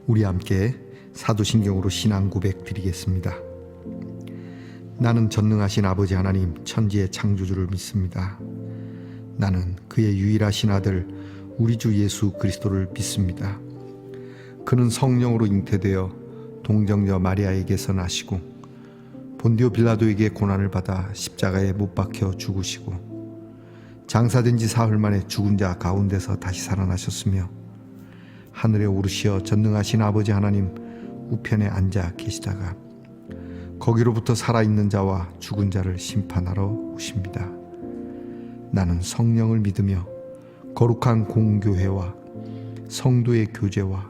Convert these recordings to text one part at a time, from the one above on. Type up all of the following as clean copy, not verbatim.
우리 함께 사도신경으로 신앙 고백 드리겠습니다. 나는 전능하신 아버지 하나님 천지의 창조주를 믿습니다. 나는 그의 유일하신 아들 우리 주 예수 그리스도를 믿습니다. 그는 성령으로 잉태되어 동정녀 마리아에게서 나시고 본디오 빌라도에게 고난을 받아 십자가에 못 박혀 죽으시고 장사된 지 사흘 만에 죽은 자 가운데서 다시 살아나셨으며 하늘에 오르시어 전능하신 아버지 하나님 우편에 앉아 계시다가 거기로부터 살아있는 자와 죽은 자를 심판하러 오십니다. 나는 성령을 믿으며 거룩한 공교회와 성도의 교제와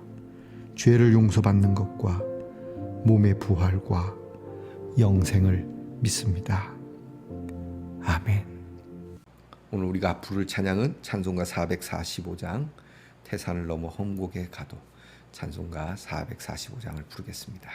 죄를 용서받는 것과 몸의 부활과 영생을 믿습니다. 아멘. 오늘 우리가 부를 찬양은 찬송가 445장 태산을 넘어 험곡에 가도 찬송가 445장을 부르겠습니다.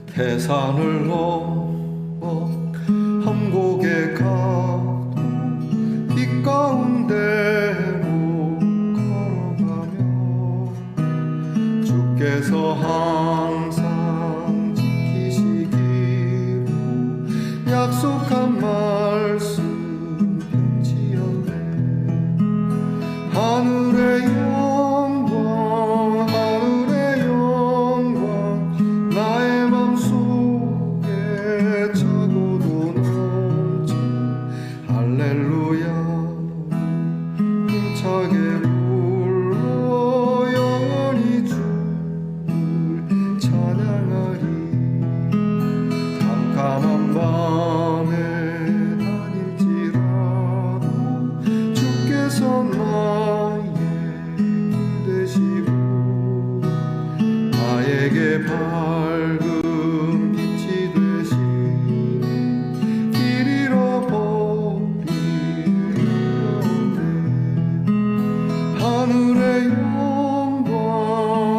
태산을 넘어 험곡에 가도 빛 가운데로 걸어가며 주께서 항상 지키시기로 약속한 말씀 변치 않네. 하늘의 영광 하늘의 영광 나의 맘속에 차고도 넘쳐 할렐루야 힘차게 불러 영원히 주를 찬양하리. 캄캄한 밤에 다닐지라도 주께서 나의 길 되시고 나에게 밝은 빛이 되시니 길 잃어버리려네. 하늘의 영광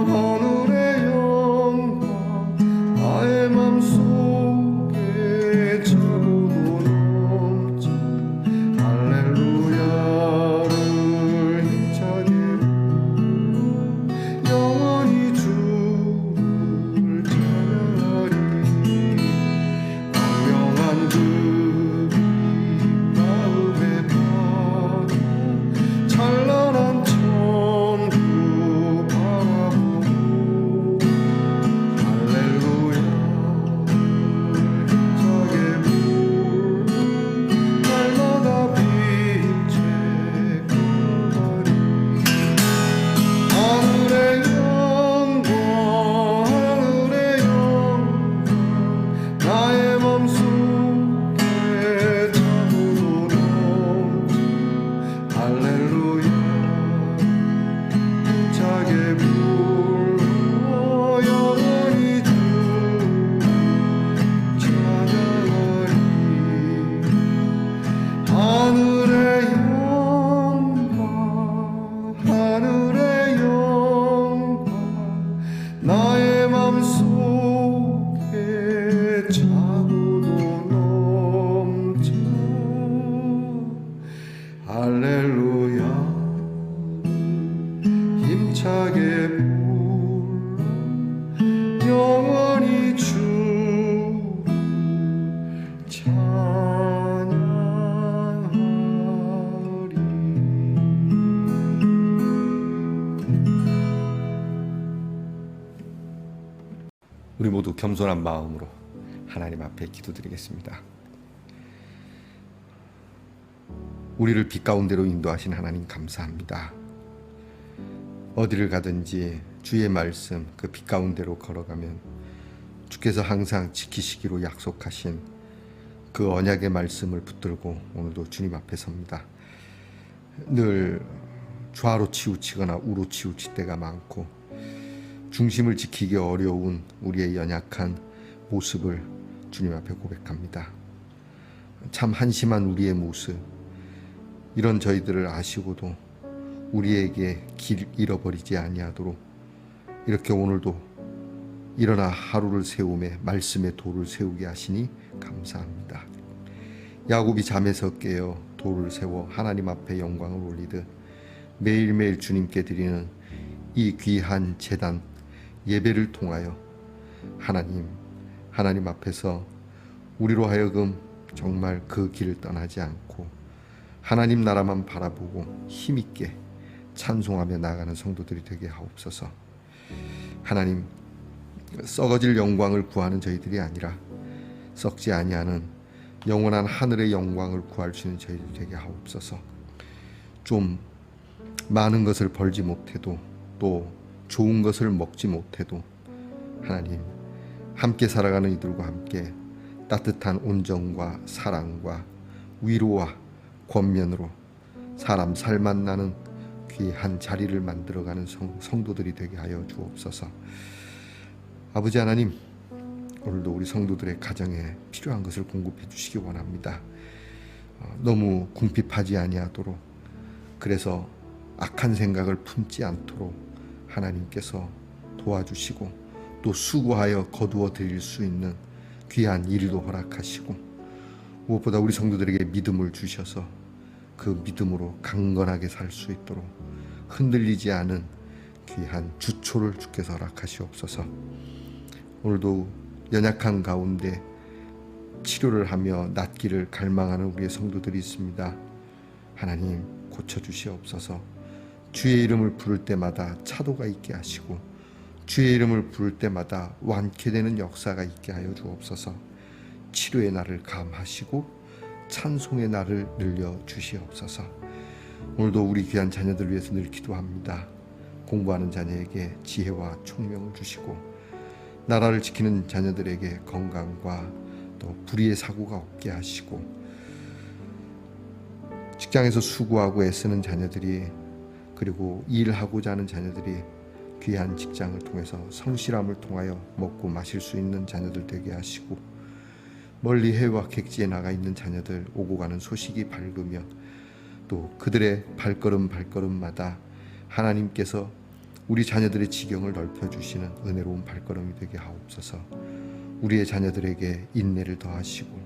하늘의 영광 나의 맘속에 차고도 넘쳐 할렐루야를 힘차게 불러 영원히 주를 찬양하리. 광명한 그 마음에 파도 찬란한 천국 바라보고 할렐루야 힘차게 불러 날마다 빛에 걸어가리. 하늘의 영광 하늘의 영광 나의 맘속에 차고도 넘쳐 할렐루야 힘차게 불러 영원히 주를 찬양하리. 하늘의 영광 하늘의 영광 나의 맘속에 차고도 넘쳐 할렐루야 힘차게 불러 영원히 주를 찬양하리. 우리 모두 겸손한 마음으로 하나님 앞에 기도드리겠습니다. 우리를 빛 가운데로 인도하신 하나님 감사합니다. 어디를 가든지 주의 말씀 그 빛 가운데로 걸어가면 주께서 항상 지키시기로 약속하신 그 언약의 말씀을 붙들고 오늘도 주님 앞에 섭니다. 늘 좌로 치우치거나 우로 치우칠 때가 많고 중심을 지키기 어려운 우리의 연약한 모습을 주님 앞에 고백합니다. 참 한심한 우리의 모습, 이런 저희들을 아시고도 우리에게 길 잃어버리지 아니하도록 이렇게 오늘도 일어나 하루를 세우매 말씀의 돌을 세우게 하시니 감사합니다. 야곱이 잠에서 깨어 돌을 세워 하나님 앞에 영광을 올리듯 매일매일 주님께 드리는 이 귀한 제단 예배를 통하여 하나님 앞에서 우리로 하여금 정말 그 길을 떠나지 않고 하나님 나라만 바라보고 힘있게 찬송하며 나아가는 성도들이 되게 하옵소서. 하나님, 썩어질 영광을 구하는 저희들이 아니라 썩지 아니하는 영원한 하늘의 영광을 구할 수 있는 저희들이 되게 하옵소서. 좀 많은 것을 벌지 못해도 또 좋은 것을 먹지 못해도 하나님, 함께 살아가는 이들과 함께 따뜻한 온정과 사랑과 위로와 권면으로 사람 살맛 나는 귀한 자리를 만들어가는 성도들이 되게 하여 주옵소서. 아버지 하나님, 오늘도 우리 성도들의 가정에 필요한 것을 공급해 주시기 원합니다. 너무 궁핍하지 아니하도록, 그래서 악한 생각을 품지 않도록 하나님께서 도와주시고 또 수고하여 거두어 드릴 수 있는 귀한 일도 허락하시고, 무엇보다 우리 성도들에게 믿음을 주셔서 그 믿음으로 강건하게 살 수 있도록 흔들리지 않은 귀한 주초를 주께서 허락하시옵소서. 오늘도 연약한 가운데 치료를 하며 낫기를 갈망하는 우리의 성도들이 있습니다. 하나님, 고쳐주시옵소서. 주의 이름을 부를 때마다 차도가 있게 하시고 주의 이름을 부를 때마다 완쾌되는 역사가 있게 하여 주옵소서. 치료의 날을 감하시고 찬송의 날을 늘려 주시옵소서. 오늘도 우리 귀한 자녀들 위해서 늘 기도합니다. 공부하는 자녀에게 지혜와 총명을 주시고 나라를 지키는 자녀들에게 건강과 또 불의의 사고가 없게 하시고, 직장에서 수고하고 애쓰는 자녀들이, 그리고 일하고자 하는 자녀들이 귀한 직장을 통해서 성실함을 통하여 먹고 마실 수 있는 자녀들 되게 하시고, 멀리 해외와 객지에 나가 있는 자녀들 오고 가는 소식이 밝으며 또 그들의 발걸음마다 하나님께서 우리 자녀들의 지경을 넓혀주시는 은혜로운 발걸음이 되게 하옵소서. 우리의 자녀들에게 인내를 더하시고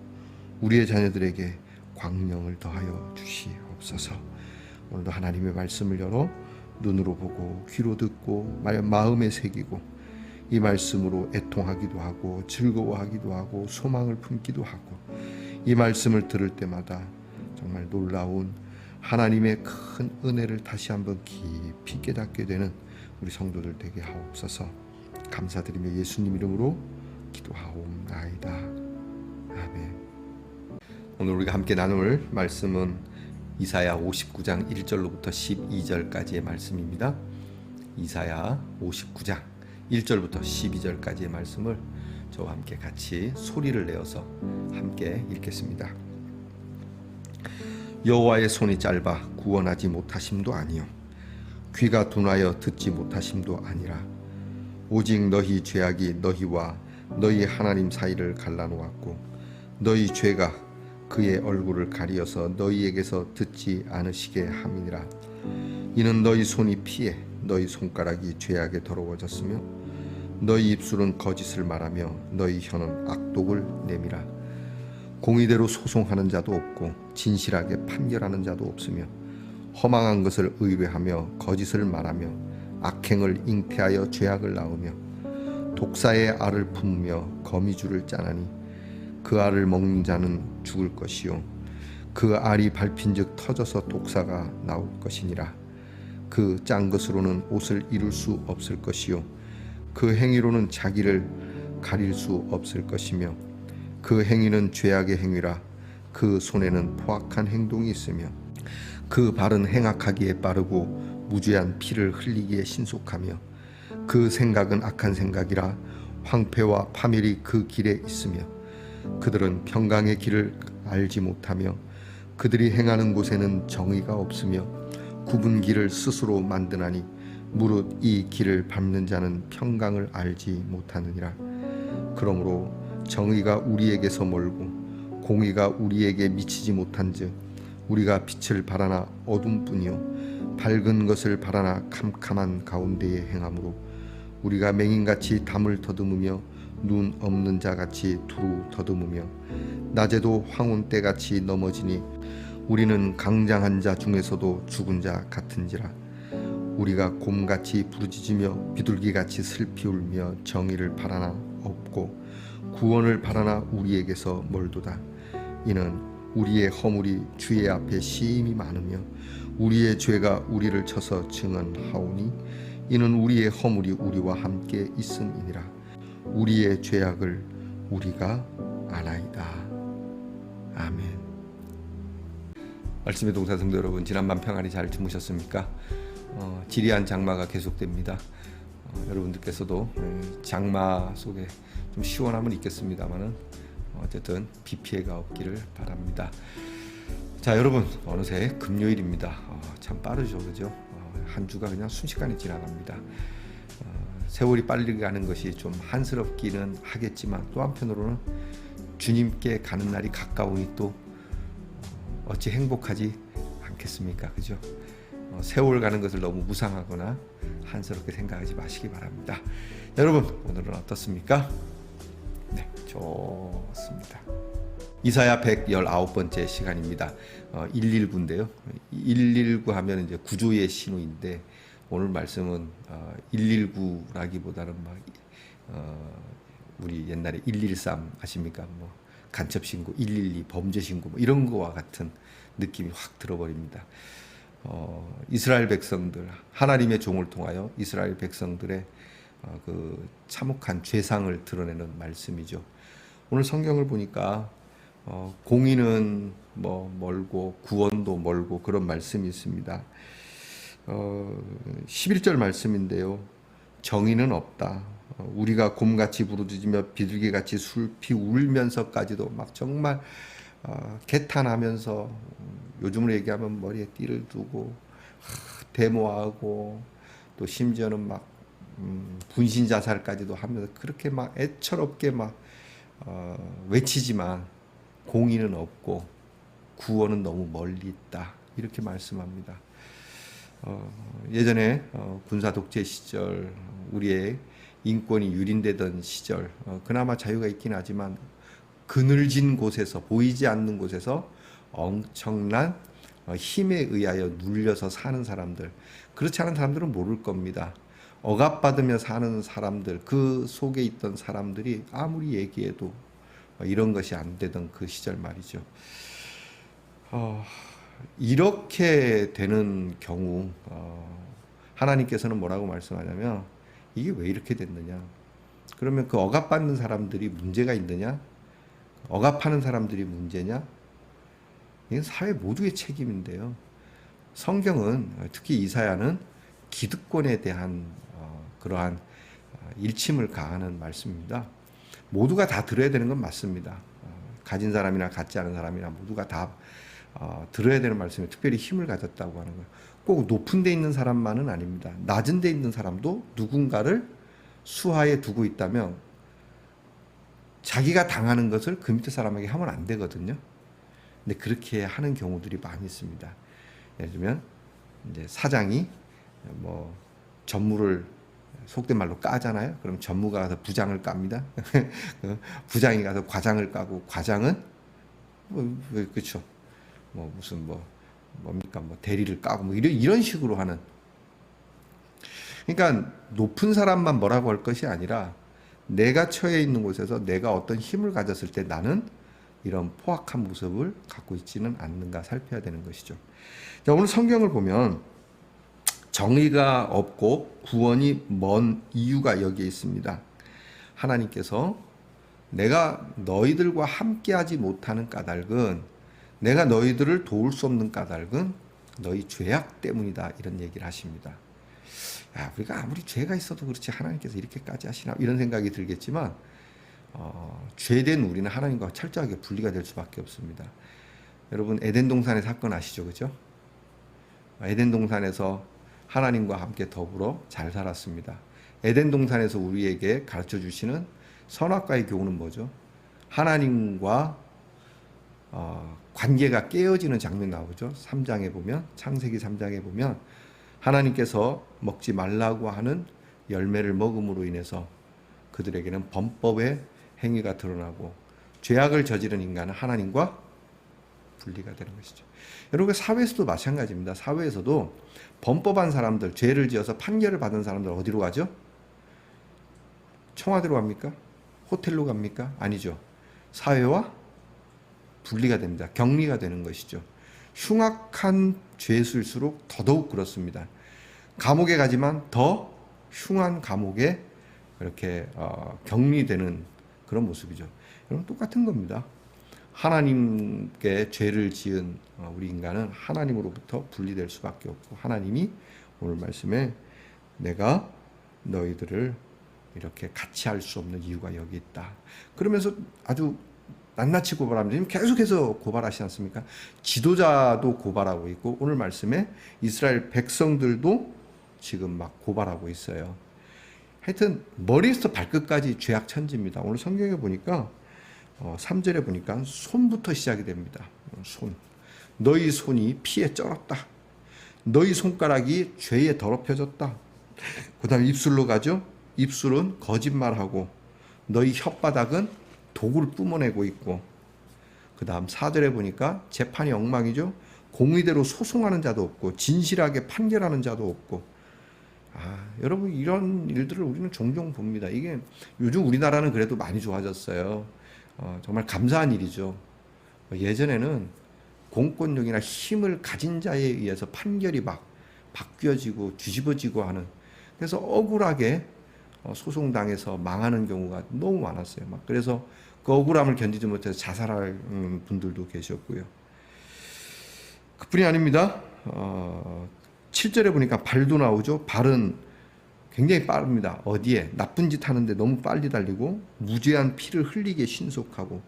우리의 자녀들에게 광명을 더하여 주시옵소서. 오늘도 하나님의 말씀을 열어 눈으로 보고 귀로 듣고 마음에 새기고 이 말씀으로 애통하기도 하고 즐거워하기도 하고 소망을 품기도 하고, 이 말씀을 들을 때마다 정말 놀라운 하나님의 큰 은혜를 다시 한번 깊이 깨닫게 되는 우리 성도들 되게 하옵소서. 감사드리며 예수님 이름으로 기도하옵나이다. 아멘. 오늘 우리가 함께 나눌 말씀은 이사야 59장 1절로부터 12절까지의 말씀입니다. 이사야 59장 1절부터 12절까지의 말씀을 저와 함께 같이 소리를 내어서 함께 읽겠습니다. 여호와의 손이 짧아 구원하지 못하심도 아니요 귀가 둔하여 듣지 못하심도 아니라 오직 너희 죄악이 너희와 너희 하나님 사이를 갈라놓았고 너희 죄가 그의 얼굴을 가리어서 너희에게서 듣지 않으시게 함이니라. 이는 너희 손이 피해 너희 손가락이 죄악에 더러워졌으며 너희 입술은 거짓을 말하며 너희 혀는 악독을 내밀어 공의대로 소송하는 자도 없고 진실하게 판결하는 자도 없으며 허망한 것을 의뢰하며 거짓을 말하며 악행을 잉태하여 죄악을 낳으며 독사의 알을 품으며 거미줄을 짜나니 그 알을 먹는 자는 죽을 것이요 그 알이 밟힌즉 터져서 독사가 나올 것이니라. 그 짠 것으로는 옷을 이룰 수 없을 것이요 그 행위로는 자기를 가릴 수 없을 것이며 그 행위는 죄악의 행위라. 그 손에는 포악한 행동이 있으며 그 발은 행악하기에 빠르고 무죄한 피를 흘리기에 신속하며 그 생각은 악한 생각이라. 황폐와 파멸이 그 길에 있으며 그들은 평강의 길을 알지 못하며 그들이 행하는 곳에는 정의가 없으며 굽은 길을 스스로 만드나니 무릇 이 길을 밟는 자는 평강을 알지 못하느니라. 그러므로 정의가 우리에게서 멀고 공의가 우리에게 미치지 못한즉 우리가 빛을 바라나 어둠뿐이요 밝은 것을 바라나 캄캄한 가운데에 행함으로 우리가 맹인같이 담을 더듬으며 눈 없는 자같이 두루 더듬으며 낮에도 황혼 때같이 넘어지니 우리는 강장한 자 중에서도 죽은 자 같은지라. 우리가 곰같이 부르짖으며 비둘기같이 슬피 울며 정의를 바라나 없고 구원을 바라나 우리에게서 멀도다. 이는 우리의 허물이 주의 앞에 심히 많으며 우리의 죄가 우리를 쳐서 증언하오니 이는 우리의 허물이 우리와 함께 있음이니라. 우리의 죄악을 우리가 아나이다. 아멘. 말씀의 동사 성도 여러분, 지난밤 평안히 잘 주무셨습니까? 지리한 장마가 계속됩니다. 여러분들께서도 장마 속에 좀 시원함은 있겠습니다만은 어쨌든 비 피해가 없기를 바랍니다. 자, 여러분, 어느새 금요일입니다. 참 빠르죠, 그죠? 한 주가 그냥 순식간에 지나갑니다. 세월이 빨리 가는 것이 좀 한스럽기는 하겠지만 또 한편으로는 주님께 가는 날이 가까우니 또 어찌 행복하지 않겠습니까, 그죠? 세월 가는 것을 너무 무상하거나 한스럽게 생각하지 마시기 바랍니다. 여러분, 오늘은 어떻습니까? 네, 좋습니다. 이사야 119번째 시간입니다. 119인데요. 119 하면 이제 구조의 신호인데 오늘 말씀은 119라기보다는 막 우리 옛날에 113 아십니까? 뭐 간첩 신고, 112 범죄 신고 뭐 이런 거와 같은 느낌이 확 들어버립니다. 이스라엘 백성들, 하나님의 종을 통하여 이스라엘 백성들의 그 참혹한 죄상을 드러내는 말씀이죠. 오늘 성경을 보니까 공의는 뭐 멀고 구원도 멀고 그런 말씀이 있습니다. 11절 말씀인데요. 정의는 없다. 우리가 곰같이 부르짖으며 비둘기같이 슬피 울면서까지도 막 정말 개탄하면서 요즘으로 얘기하면 머리에 띠를 두고 데모하고 또 심지어는 막 분신 자살까지도 하면서 그렇게 막 애처롭게 막 외치지만 공의는 없고 구원은 너무 멀리 있다, 이렇게 말씀합니다. 예전에 군사 독재 시절 우리의 인권이 유린되던 시절 그나마 자유가 있긴 하지만 그늘진 곳에서, 보이지 않는 곳에서 엄청난 힘에 의하여 눌려서 사는 사람들, 그렇지 않은 사람들은 모를 겁니다. 억압받으며 사는 사람들, 그 속에 있던 사람들이 아무리 얘기해도 이런 것이 안 되던 그 시절 말이죠. 이렇게 되는 경우 하나님께서는 뭐라고 말씀하냐면 이게 왜 이렇게 됐느냐, 그러면 그 억압받는 사람들이 문제가 있느냐, 억압하는 사람들이 문제냐, 이건 사회 모두의 책임인데요. 성경은, 특히 이사야는 기득권에 대한 그러한 일침을 가하는 말씀입니다. 모두가 다 들어야 되는 건 맞습니다. 가진 사람이나 갖지 않은 사람이나 모두가 다 들어야 되는 말씀에 특별히 힘을 가졌다고 하는 거예요. 꼭 높은 데 있는 사람만은 아닙니다. 낮은 데 있는 사람도 누군가를 수하에 두고 있다면 자기가 당하는 것을 그 밑에 사람에게 하면 안 되거든요. 근데 그렇게 하는 경우들이 많이 있습니다. 예를 들면 이제 사장이 뭐 전무를 속된 말로 까잖아요. 그럼 전무가 가서 부장을 깝니다. 부장이 가서 과장을 까고 과장은 그렇죠. 뭐 무슨 뭡니까 뭐 대리를 까고 뭐 이런 식으로 하는. 그러니까 높은 사람만 뭐라고 할 것이 아니라 내가 처해 있는 곳에서 내가 어떤 힘을 가졌을 때 나는 이런 포악한 모습을 갖고 있지는 않는가 살펴야 되는 것이죠. 자, 오늘 성경을 보면 정의가 없고 구원이 먼 이유가 여기에 있습니다. 하나님께서 내가 너희들과 함께하지 못하는 까닭은, 내가 너희들을 도울 수 없는 까닭은 너희 죄악 때문이다, 이런 얘기를 하십니다. 야, 우리가 아무리 죄가 있어도 그렇지 하나님께서 이렇게까지 하시나, 이런 생각이 들겠지만 죄된 우리는 하나님과 철저하게 분리가 될 수밖에 없습니다. 여러분 에덴 동산의 사건 아시죠, 그죠? 에덴 동산에서 하나님과 함께 더불어 잘 살았습니다. 에덴 동산에서 우리에게 가르쳐 주시는 선악과의 교훈은 뭐죠? 하나님과 관계가 깨어지는 장면 나오죠. 3장에 보면, 창세기 3장에 보면 하나님께서 먹지 말라고 하는 열매를 먹음으로 인해서 그들에게는 범법의 행위가 드러나고 죄악을 저지른 인간은 하나님과 분리가 되는 것이죠. 여러분, 사회에서도 마찬가지입니다. 사회에서도 범법한 사람들, 죄를 지어서 판결을 받은 사람들 어디로 가죠? 청와대로 갑니까? 호텔로 갑니까? 아니죠. 사회와 분리가 됩니다. 격리가 되는 것이죠. 흉악한 죄수일수록 더더욱 그렇습니다. 감옥에 가지만 더 흉한 감옥에 그렇게 격리되는 그런 모습이죠. 여러분, 똑같은 겁니다. 하나님께 죄를 지은 우리 인간은 하나님으로부터 분리될 수밖에 없고, 하나님이 오늘 말씀에 내가 너희들을 이렇게 같이 할 수 없는 이유가 여기 있다. 그러면서 아주 낱낱이 고발합니다. 지금 계속해서 고발하시지 않습니까? 지도자도 고발하고 있고, 오늘 말씀에 이스라엘 백성들도 지금 막 고발하고 있어요. 하여튼 머리에서 발끝까지 죄악 천지입니다. 오늘 성경에 보니까 3절에 보니까 손부터 시작이 됩니다. 손. 너희 손이 피에 쩔었다. 너희 손가락이 죄에 더럽혀졌다. 그 다음에 입술로 가죠. 입술은 거짓말하고 너희 혓바닥은 독을 뿜어내고 있고, 그 다음 4절에 보니까 재판이 엉망이죠. 공의대로 소송하는 자도 없고 진실하게 판결하는 자도 없고. 여러분, 이런 일들을 우리는 종종 봅니다. 이게 요즘 우리나라는 그래도 많이 좋아졌어요. 정말 감사한 일이죠. 예전에는 공권력이나 힘을 가진 자에 의해서 판결이 막 바뀌어지고 뒤집어지고 하는, 그래서 억울하게 소송당해서 망하는 경우가 너무 많았어요. 막 그래서 그 억울함을 견디지 못해서 자살할 분들도 계셨고요. 그뿐이 아닙니다. 7절에 보니까 발도 나오죠. 발은 굉장히 빠릅니다. 어디에? 나쁜 짓 하는데 너무 빨리 달리고 무죄한 피를 흘리게 신속하고,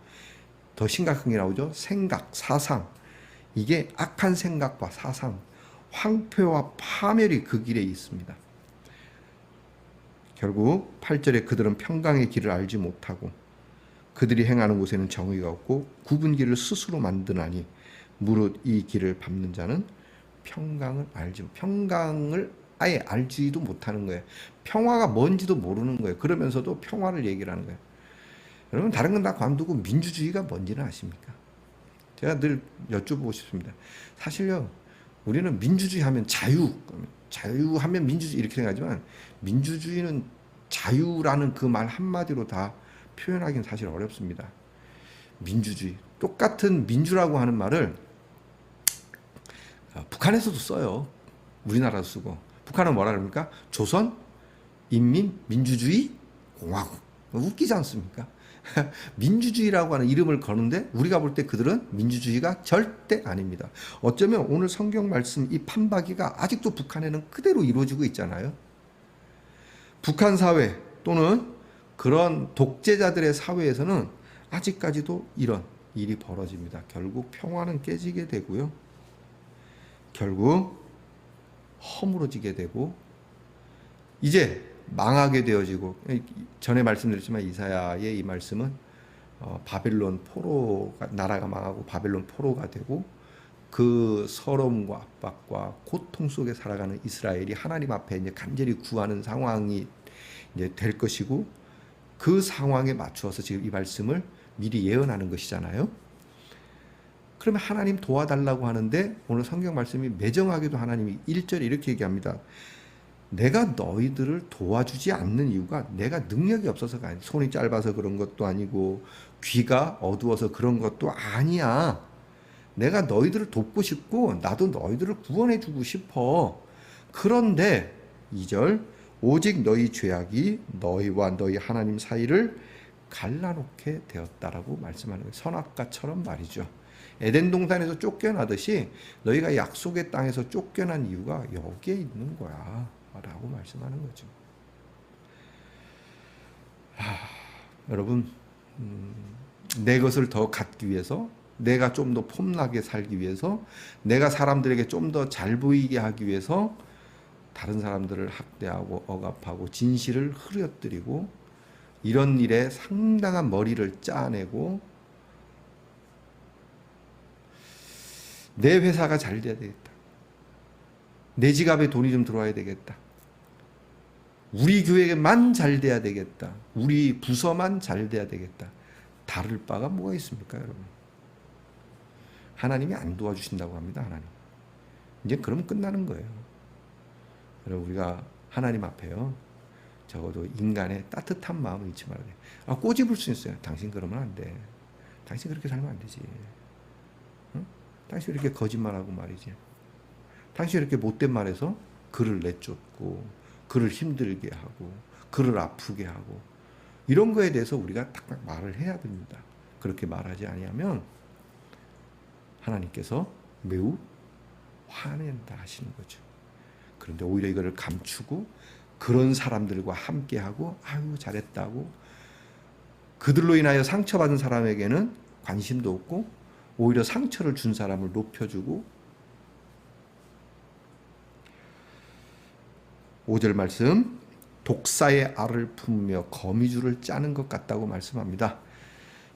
더 심각한 게 나오죠. 생각, 사상. 이게 악한 생각과 사상, 황폐와 파멸이 그 길에 있습니다. 결국 8절에 그들은 평강의 길을 알지 못하고 그들이 행하는 곳에는 정의가 없고 굽은 길을 스스로 만드나니 무릇 이 길을 밟는 자는 평강을 아예 알지도 못하는 거예요. 평화가 뭔지도 모르는 거예요. 그러면서도 평화를 얘기를 하는 거예요. 여러분, 다른 건 다 관두고 민주주의가 뭔지는 아십니까? 제가 늘 여쭤보고 싶습니다. 사실요, 우리는 민주주의 하면 자유하면 민주주의 이렇게 생각하지만, 민주주의는 자유라는 그 말 한마디로 다 표현하기는 사실 어렵습니다. 민주주의, 똑같은 민주라고 하는 말을 북한에서도 써요. 우리나라도 쓰고. 북한은 뭐라 그럽니까? 조선 인민민주주의 공화국. 웃기지 않습니까? 민주주의라고 하는 이름을 거는데 우리가 볼 때 그들은 민주주의가 절대 아닙니다. 어쩌면 오늘 성경 말씀 이 판박이가 아직도 북한에는 그대로 이루어지고 있잖아요. 북한 사회 또는 그런 독재자들의 사회에서는 아직까지도 이런 일이 벌어집니다. 결국 평화는 깨지게 되고요. 결국 허물어지게 되고 이제 망하게 되어지고, 전에 말씀드렸지만 이사야의 이 말씀은 바벨론 포로가, 나라가 망하고 바벨론 포로가 되고 그 서러움과 압박과 고통 속에 살아가는 이스라엘이 하나님 앞에 이제 간절히 구하는 상황이 이제 될 것이고, 그 상황에 맞추어서 지금 이 말씀을 미리 예언하는 것이잖아요. 그러면 하나님 도와달라고 하는데 오늘 성경 말씀이 매정하게도 하나님이 1절에 이렇게 얘기합니다. 내가 너희들을 도와주지 않는 이유가 내가 능력이 없어서가 아니야. 손이 짧아서 그런 것도 아니고 귀가 어두워서 그런 것도 아니야. 내가 너희들을 돕고 싶고 나도 너희들을 구원해 주고 싶어. 그런데 2절, 오직 너희 죄악이 너희와 너희 하나님 사이를 갈라놓게 되었다라고 말씀하는 거예요. 선악과처럼 말이죠. 에덴 동산에서 쫓겨나듯이 너희가 약속의 땅에서 쫓겨난 이유가 여기에 있는 거야 라고 말씀하는 거죠. 여러분, 내 것을 더 갖기 위해서, 내가 좀 더 폼나게 살기 위해서, 내가 사람들에게 좀 더 잘 보이게 하기 위해서 다른 사람들을 학대하고 억압하고 진실을 흐려뜨리고 이런 일에 상당한 머리를 짜내고, 내 회사가 잘 돼야 되겠다, 내 지갑에 돈이 좀 들어와야 되겠다, 우리 교회만 잘 돼야 되겠다. 우리 부서만 잘 돼야 되겠다. 다를 바가 뭐가 있습니까, 여러분? 하나님이 안 도와주신다고 합니다, 하나님. 이제 그러면 끝나는 거예요. 여러분, 우리가 하나님 앞에요, 적어도 인간의 따뜻한 마음을 잃지 말아야 돼. 꼬집을 수 있어요. 당신 그러면 안 돼. 당신 그렇게 살면 안 되지. 응? 당신 이렇게 거짓말하고 말이지. 당신 이렇게 못된 말해서 그를 내쫓고, 그를 힘들게 하고, 그를 아프게 하고, 이런 거에 대해서 우리가 딱 말을 해야 됩니다. 그렇게 말하지 아니하면 하나님께서 매우 화낸다 하시는 거죠. 그런데 오히려 이거를 감추고 그런 사람들과 함께하고 아유 잘했다고, 그들로 인하여 상처받은 사람에게는 관심도 없고 오히려 상처를 준 사람을 높여주고, 5절 말씀, 독사의 알을 품으며 거미줄을 짜는 것 같다고 말씀합니다.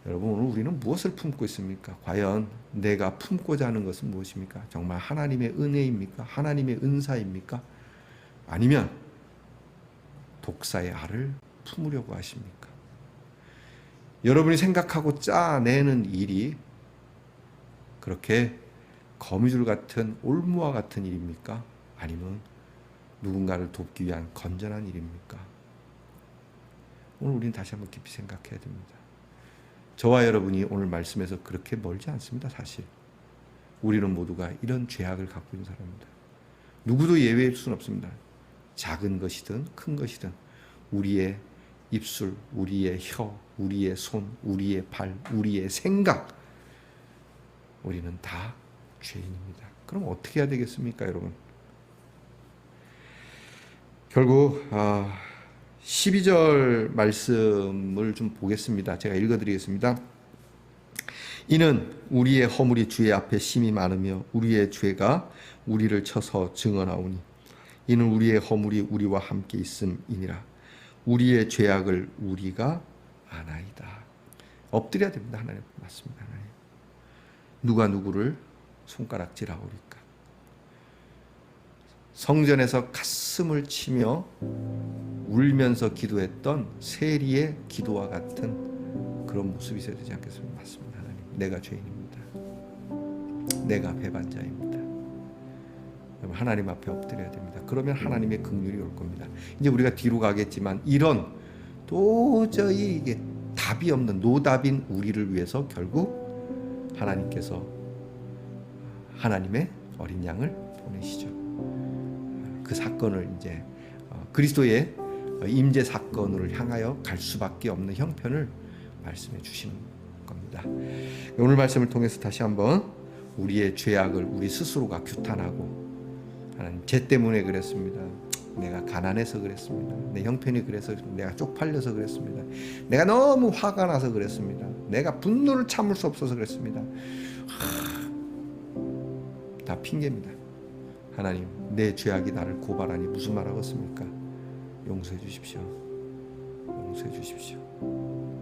여러분, 오늘 우리는 무엇을 품고 있습니까? 과연 내가 품고자 하는 것은 무엇입니까? 정말 하나님의 은혜입니까? 하나님의 은사입니까? 아니면 독사의 알을 품으려고 하십니까? 여러분이 생각하고 짜내는 일이 그렇게 거미줄 같은 올무와 같은 일입니까? 아니면 누군가를 돕기 위한 건전한 일입니까? 오늘 우리는 다시 한번 깊이 생각해야 됩니다. 저와 여러분이 오늘 말씀에서 그렇게 멀지 않습니다. 사실 우리는 모두가 이런 죄악을 갖고 있는 사람입니다. 누구도 예외일 수는 없습니다. 작은 것이든 큰 것이든 우리의 입술, 우리의 혀, 우리의 손, 우리의 발, 우리의 생각, 우리는 다 죄인입니다. 그럼 어떻게 해야 되겠습니까, 여러분? 결국 12절 말씀을 좀 보겠습니다. 제가 읽어드리겠습니다. 이는 우리의 허물이 주의 앞에 심히 많으며 우리의 죄가 우리를 쳐서 증언하오니 이는 우리의 허물이 우리와 함께 있음이니라. 우리의 죄악을 우리가 아나이다. 엎드려야 됩니다. 하나님. 맞습니다. 하나님. 누가 누구를 손가락질하오리까? 성전에서 가슴을 치며 울면서 기도했던 세리의 기도와 같은 그런 모습이 있어야 되지 않겠습니까? 맞습니다. 하나님, 내가 죄인입니다. 내가 배반자입니다. 하나님 앞에 엎드려야 됩니다. 그러면 하나님의 긍휼이 올 겁니다. 이제 우리가 뒤로 가겠지만 이런 도저히 이게 답이 없는 노답인 우리를 위해서 결국 하나님께서 하나님의 어린 양을 보내시죠. 그 사건을 이제 그리스도의 임재 사건을 향하여 갈 수밖에 없는 형편을 말씀해 주시는 겁니다. 오늘 말씀을 통해서 다시 한번 우리의 죄악을 우리 스스로가 규탄하고, 하나님, 죄 때문에 그랬습니다. 내가 가난해서 그랬습니다. 내 형편이 그래서, 내가 쪽팔려서 그랬습니다. 내가 너무 화가 나서 그랬습니다. 내가 분노를 참을 수 없어서 그랬습니다. 다 핑계입니다. 하나님, 내 죄악이 나를 고발하니 무슨 말 하겠습니까? 용서해 주십시오. 용서해 주십시오.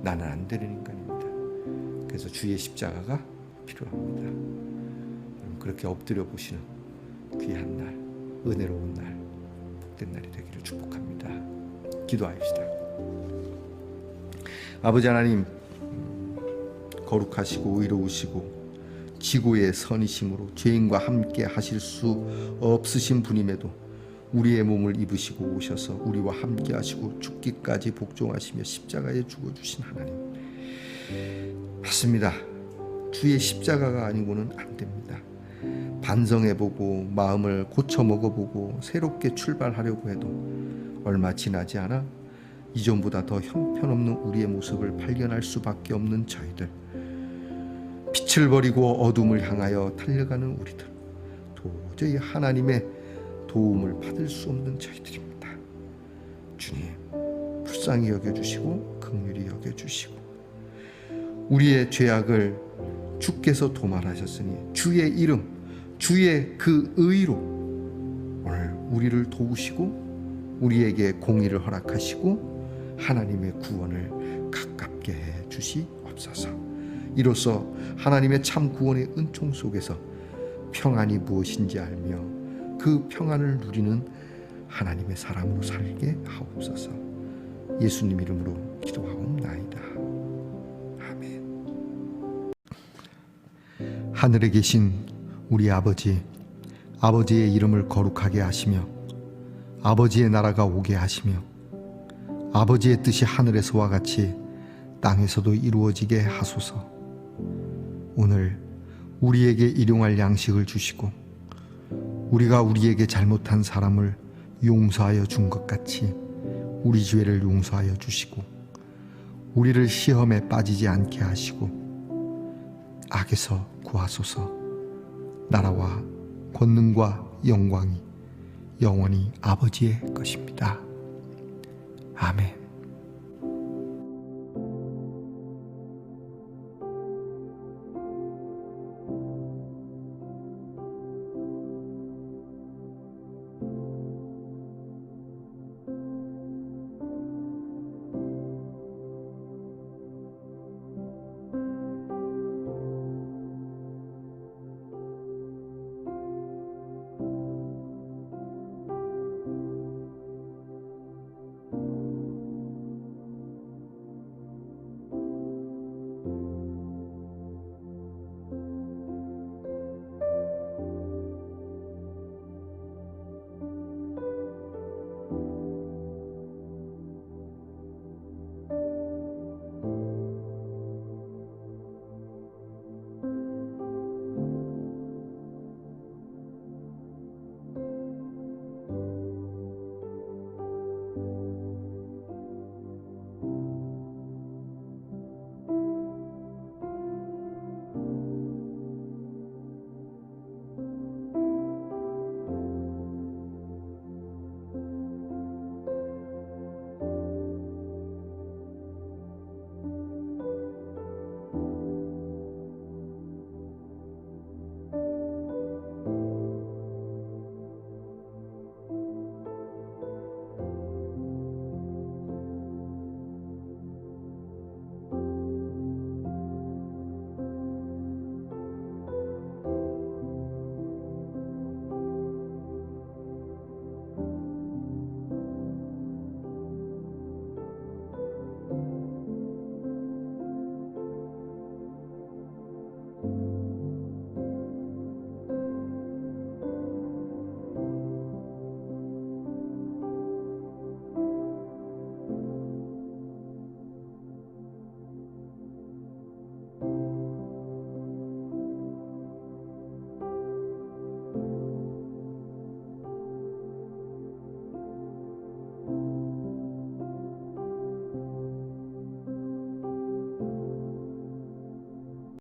나는 안 되는 인간입니다. 그래서 주의 십자가가 필요합니다. 그렇게 엎드려 보시는 귀한 날, 은혜로운 날, 복된 날이 되기를 축복합니다. 기도하십시다. 아버지 하나님, 거룩하시고 의로우시고 지고의 선이심으로 죄인과 함께 하실 수 없으신 분임에도 우리의 몸을 입으시고 오셔서 우리와 함께 하시고 죽기까지 복종하시며 십자가에 죽어주신 하나님, 맞습니다. 주의 십자가가 아니고는 안 됩니다. 반성해보고 마음을 고쳐 먹어보고 새롭게 출발하려고 해도 얼마 지나지 않아 이전보다 더 형편없는 우리의 모습을 발견할 수밖에 없는 저희들, 빛을 버리고 어둠을 향하여 달려가는 우리들, 도저히 하나님의 도움을 받을 수 없는 저희들입니다. 주님, 불쌍히 여겨주시고 긍휼히 여겨주시고 우리의 죄악을 주께서 도말하셨으니 주의 이름, 주의 그 의로 오늘 우리를 도우시고 우리에게 공의를 허락하시고 하나님의 구원을 가깝게 해 주시옵소서. 이로써 하나님의 참 구원의 은총 속에서 평안이 무엇인지 알며 그 평안을 누리는 하나님의 사람으로 살게 하옵소서. 예수님 이름으로 기도하옵나이다. 아멘. 하늘에 계신 우리 아버지, 아버지의 이름을 거룩하게 하시며 아버지의 나라가 오게 하시며 아버지의 뜻이 하늘에서와 같이 땅에서도 이루어지게 하소서. 오늘 우리에게 일용할 양식을 주시고 우리가 우리에게 잘못한 사람을 용서하여 준 것 같이 우리 죄를 용서하여 주시고 우리를 시험에 빠지지 않게 하시고 악에서 구하소서. 나라와 권능과 영광이 영원히 아버지의 것입니다. 아멘.